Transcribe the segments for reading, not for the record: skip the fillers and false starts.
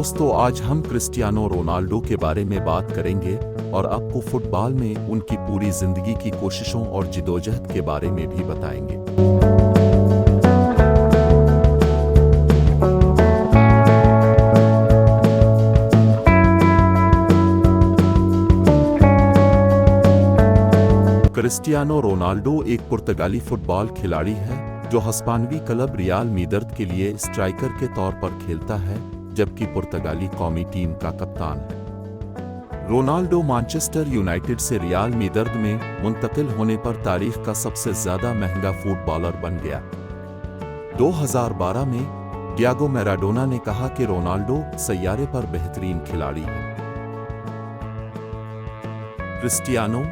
दोस्तों, आज हम क्रिस्टियानो रोनाल्डो के बारे में बात करेंगे और आपको फुटबॉल में उनकी पूरी जिंदगी की कोशिशों और जिदोजहद के बारे में भी बताएंगे। क्रिस्टियानो रोनाल्डो एक पुर्तगाली फुटबॉल खिलाड़ी है जो हिस्पानवी क्लब रियल मैड्रिड के लिए स्ट्राइकर के तौर पर खेलता है, जबकि पुर्तगाली कौमी टीम का कप्तान है। रोनाल्डो मैनचेस्टर यूनाइटेड से रियल मैड्रिड में मुंतकिल होने पर तारीख का सबसे ज्यादा महंगा फुटबॉलर बन गया। 2012 में डियागो मैराडोना ने कहा कि रोनाल्डो सैयारे पर बेहतरीन खिलाड़ी है। क्रिस्टियानो,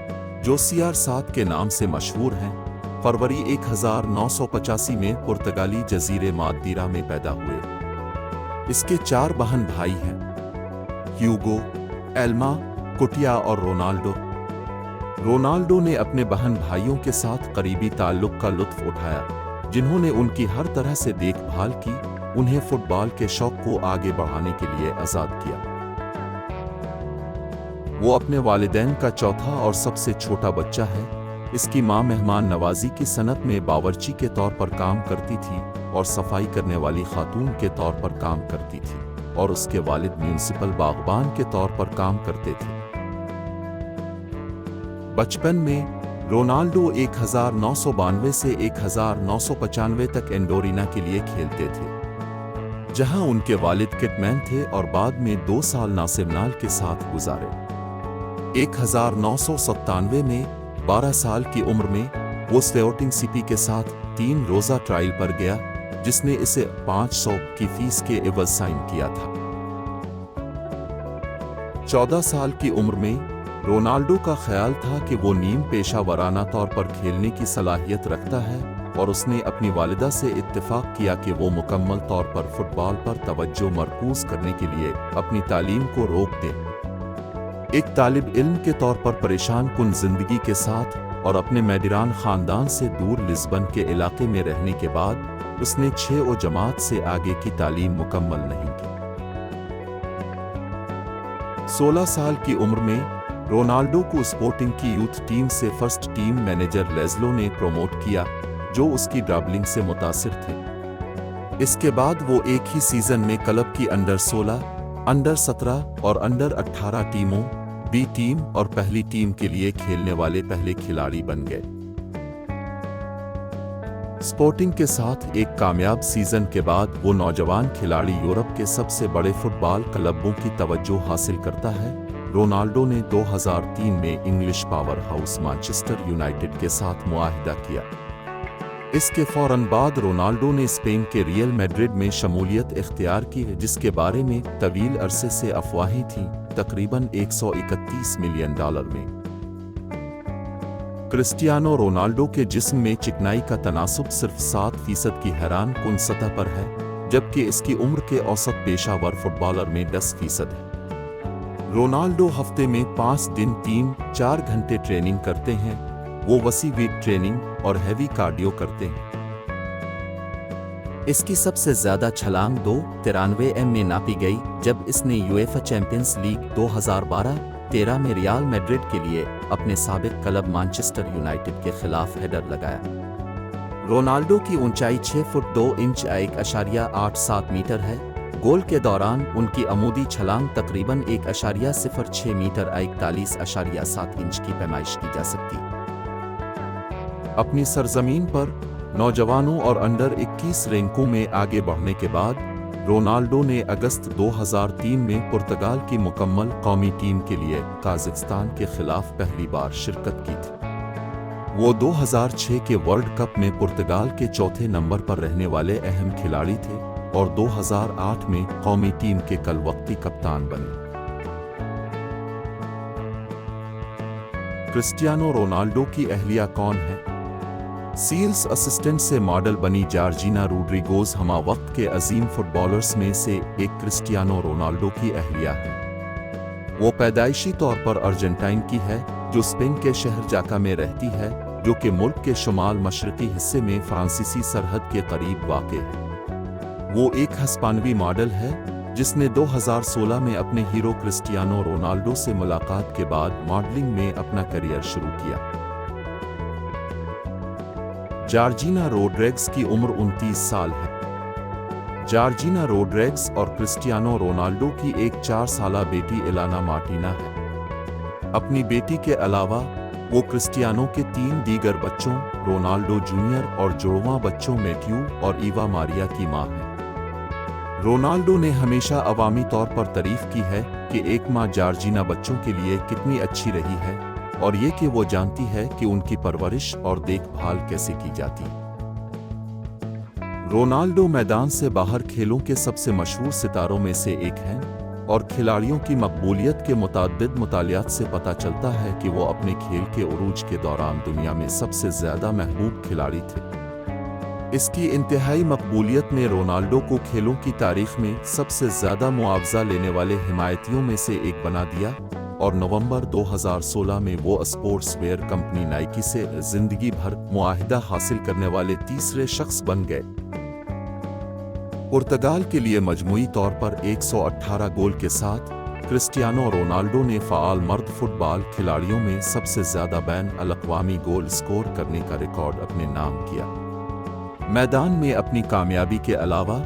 जो CR7 के नाम से मशहूर हैं, फरवरी 1985 में पुर्तगाली जजीरे मादीरा में पैदा हुए। इसके 4 बहन भाई हैं, ह्यूगो, एल्मा, कुटिया और रोनाल्डो। रोनाल्डो ने अपने बहन भाइयों के साथ करीबी ताल्लुक का लुत्फ उठाया, जिन्होंने उनकी हर तरह से देखभाल की, उन्हें फुटबॉल के शौक को आगे बढ़ाने के लिए आज़ाद किया। वो अपने वालिदैन का चौथा और सबसे छोटा बच्चा है। इसकी मां मेहमान नवाजी की सनत में बावर्ची के तौर पर काम करती थी और सफाई करने वाली खातून के तौर पर काम करती थी, और उसके वालिद म्यूनिसिपल बागबान के तौर पर काम करते थे। बचपन में रोनाल्डो 1992 से 1995 तक एंडोरिना के लिए खेलते थे, जहां उनके वालिद किटमैन थे, और बाद में 2 साल नासिर के साथ गुजारे। 1997 में 12 साल की उम्र में वो स्पोर्टिंग सीपी के साथ 3 रोज़ा ट्रायल पर गया, जिसने इसे 500 की फीस के एवज साइन किया था। 14 साल की उम्र में रोनाल्डो का ख्याल था कि वो नीम पेशा वराना तौर पर खेलने की सलाहियत रखता है, और उसने अपनी वालिदा से इत्तेफाक किया कि वो मुकम्मल तौर पर फुटबॉल पर तवज्जो मरकूज करने के लिए अपनी तालीम को रोक दे। एक तालिब इल्म के तौर पर परेशान कुन जिंदगी के साथ और अपने मैडिरान खानदान से दूर लिस्बन के इलाके में रहने के बाद उसने 6 जमात से आगे की तालीम मुकम्मल नहीं की। 16 साल की उम्र में रोनाल्डो को स्पोर्टिंग की यूथ टीम से फर्स्ट टीम मैनेजर लेज़लो ने प्रमोट किया, जो उसकी ड्रिबलिंग से मुतासिर थे। इसके बाद वो एक ही सीजन में क्लब की अंडर 16, अंडर 17 और अंडर 18 टीमों, बी टीम और पहली टीम के लिए खेलने वाले पहले खिलाड़ी बन गए। स्पोर्टिंग के साथ एक कामयाब सीजन के बाद वो नौजवान खिलाड़ी यूरोप के सबसे बड़े फुटबॉल क्लबों की तवज्जो हासिल करता है। रोनाल्डो ने 2003 में English power house Manchester United के साथ मुआहिदा किया। इसके फौरन बाद रोनाल्डो ने स्पेन के रियल मैड्रिड में शमूलियत इख्तियार की, जिसके बारे में तवील अरसे से अफवाहें थीं, तकरीबन $131 मिलियन में। क्रिस्टियानो रोनाल्डो के जिस्म में चिकनाई का तनासुब सिर्फ 7% की हैरान कुन सतह पर है, जबकि इसकी उम्र के औसत पेशावर फुटबॉलर में 10% है। रोनाल्डो हफ्ते में 5 दिन 3-4 घंटे ट्रेनिंग करते हैं। वो वसी वेट ट्रेनिंग और हैवी कार्डियो करते हैं। इसकी सबसे ज्यादा छलांग 2.93 में नापी गई, जब इसने यूएफा चैंपियंस लीग 2012-13 में रियल मैड्रिड के लिए अपने साबिक क्लब मैनचेस्टर यूनाइटेड के खिलाफ हेडर लगाया। रोनाल्डो की ऊंचाई 6 फुट 2 इंच 1.87 मीटर है। गोल के दौरान उनकी अमूदी छलांग तकरीबन 1.06 मीटर 41.7 इंच की पैमाइश की जा सकती। अपनी सरजमीन पर नौजवानों और अंडर 21 रैंकों में आगे बढ़ने के बाद रोनाल्डो ने अगस्त 2003 में पुर्तगाल की मुकम्मल कौमी टीम के लिए काज़ाख्स्तान के खिलाफ पहली बार शिरकत की थी। वो 2006 के वर्ल्ड कप में पुर्तगाल के चौथे नंबर पर रहने वाले अहम खिलाड़ी थे और 2008 में कौमी टीम के कलवक्ती कप्तान बने। क्रिस्टियानो रोनाल्डो की अहलिया कौन है? सेल्स असिस्टेंट से मॉडल बनी जॉर्जिना रोड्रिगोज हमा वक्त के अजीम फुटबॉलर्स में से एक क्रिस्टियानो रोनाल्डो की अहलिया है। वो पैदाइशी तौर पर अर्जेंटाइन की है, जो स्पेन के शहर जाका में रहती है, जो कि मुल्क के शुमाल मशरकी हिस्से में फ्रांसीसी सरहद के करीब वाक़ है। वो एक हिस्पानवी मॉडल है जिसने 2016 में अपने हीरो क्रिस्टियानो रोनाल्डो से मुलाकात के बाद मॉडलिंग में अपना करियर शुरू किया। जॉर्जिना रोड्रिग्स की उम्र 29 साल है। जॉर्जिना रोड्रिग्स और क्रिस्टियानो रोनाल्डो की एक 4 साला बेटी इलाना मार्टिना है। अपनी बेटी के अलावा वो क्रिस्टियानो के 3 दीगर बच्चों रोनाल्डो जूनियर और जुड़वां बच्चों मैथ्यू और ईवा मारिया की मां है। रोनाल्डो ने हमेशा अवामी तौर पर तारीफ की है कि एक मां जॉर्जिना बच्चों के लिए कितनी अच्छी रही है और ये कि वो जानती है कि उनकी परवरिश और देखभाल कैसे की जाती। रोनाल्डो मैदान से बाहर खेलों के सबसे मशहूर सितारों में से एक हैं और खिलाड़ियों की मकबूलियत के मुताद्दिद मुतालियात से पता चलता है कि वो अपने खेल के उरूज के दौरान दुनिया में सबसे ज्यादा महबूब खिलाड़ी थे। इसकी इंतहाई मकबूलियत ने रोनाल्डो को खेलों की तारीख में सबसे ज्यादा मुआवजा लेने वाले हिमायतियों में से एक बना दिया और नवंबर 2016 में वो स्पोर्ट्स वेयर कंपनी नाइकी से जिंदगी भर मुआहिदा हासिल करने वाले तीसरे शख्स बन गए। पुर्तगाल के लिए मजमूई तौर पर 118 गोल के साथ क्रिस्टियानो रोनाल्डो ने फ़ाल मर्द फुटबॉल खिलाड़ियों में सबसे ज्यादा बैन अल-अक़वामी गोल स्कोर करने का रिकॉर्ड अपने नाम किया। मैदान में अपनी कामयाबी के अलावा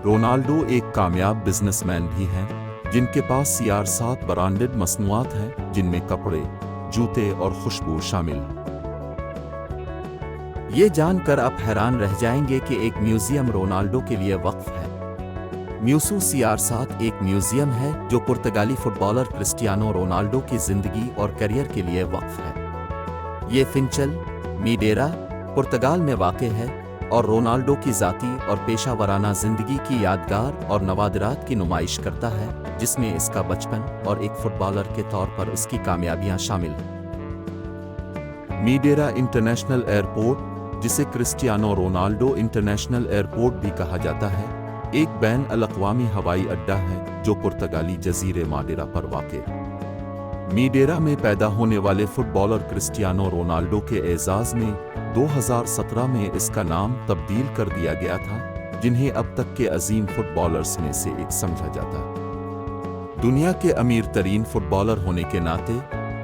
रोनाल्डो एक कामयाब बिजनेसमैन भी हैं जिनके पास CR7 ब्रांडेड मसनूआत हैं जिनमें कपड़े, जूते और खुशबू शामिल हैं। ये जानकर आप हैरान रह जाएंगे कि एक म्यूजियम रोनाल्डो के लिए वक्फ है। म्यूसू CR7 एक म्यूजियम है जो पुर्तगाली फुटबॉलर क्रिस्टियानो रोनाल्डो की जिंदगी और करियर के लिए वक्फ है। ये फिंचल, मीडेरा, पुर्तगाल में वाक़े है और रोनाल्डो की ज़ाती और पेशा वराना जिंदगी की यादगार और नवादिरात की नुमाइश करता है, जिसमें इसका बचपन और एक फुटबॉलर के तौर पर उसकी कामयाबियां शामिल हैं। मीडेरा इंटरनेशनल एयरपोर्ट, जिसे क्रिस्टियानो रोनाल्डो इंटरनेशनल एयरपोर्ट भी कहा जाता है, एक बैन अल-अक़वामी हवाई अड्डा है जो पुर्तगाली जजीरे माडेरा पर वाक़े है। मीडेरा में पैदा होने वाले फुटबॉलर क्रिस्टियानो रोनाल्डो के एजाज़ में 2017 में इसका नाम तब्दील कर दिया गया था, जिन्हें अब तक के अजीम फुटबॉलर्स में से एक समझा जाता है। दुनिया के अमीर तरीन फुटबॉलर होने के नाते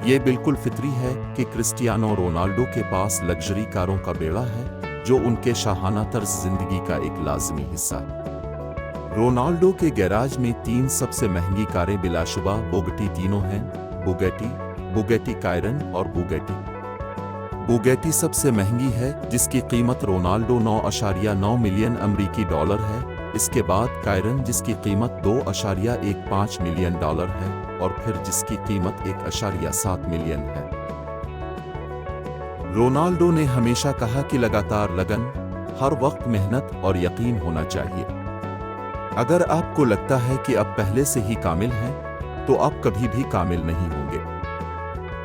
ये बिल्कुल फितरी है कि क्रिस्टियानो रोनाल्डो के पास लग्जरी कारों का बेड़ा है जो उनके शाहाना तर्ज जिंदगी का एक लाजमी हिस्सा है। रोनाल्डो के गैराज में 3 सबसे महंगी कारें बिलाशुबा बुगेटी तीनों हैं, बुगेटी, बुगेटी कायरन और बुगेटी। बुगेटी सबसे महंगी है जिसकी कीमत रोनाल्डो 9.9 मिलियन अमरीकी डॉलर है। इसके बाद कायरन जिसकी कीमत 2.15 मिलियन डॉलर है और फिर जिसकी कीमत 1.7 मिलियन है। रोनाल्डो ने हमेशा कहा कि लगातार लगन, हर वक्त मेहनत और यकीन होना चाहिए। अगर आपको लगता है कि आप पहले से ही कामिल हैं, तो आप कभी भी कामिल नहीं होंगे।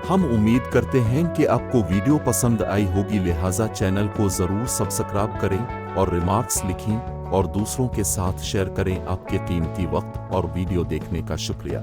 हम उम्मीद करते हैं कि आपको वीडियो पसंद आई होगी, लिहाजा चैनल को ज़रूर सब्सक्राइब करें और रिमार्क्स लिखें और दूसरों के साथ शेयर करें। आपके कीमती वक्त और वीडियो देखने का शुक्रिया।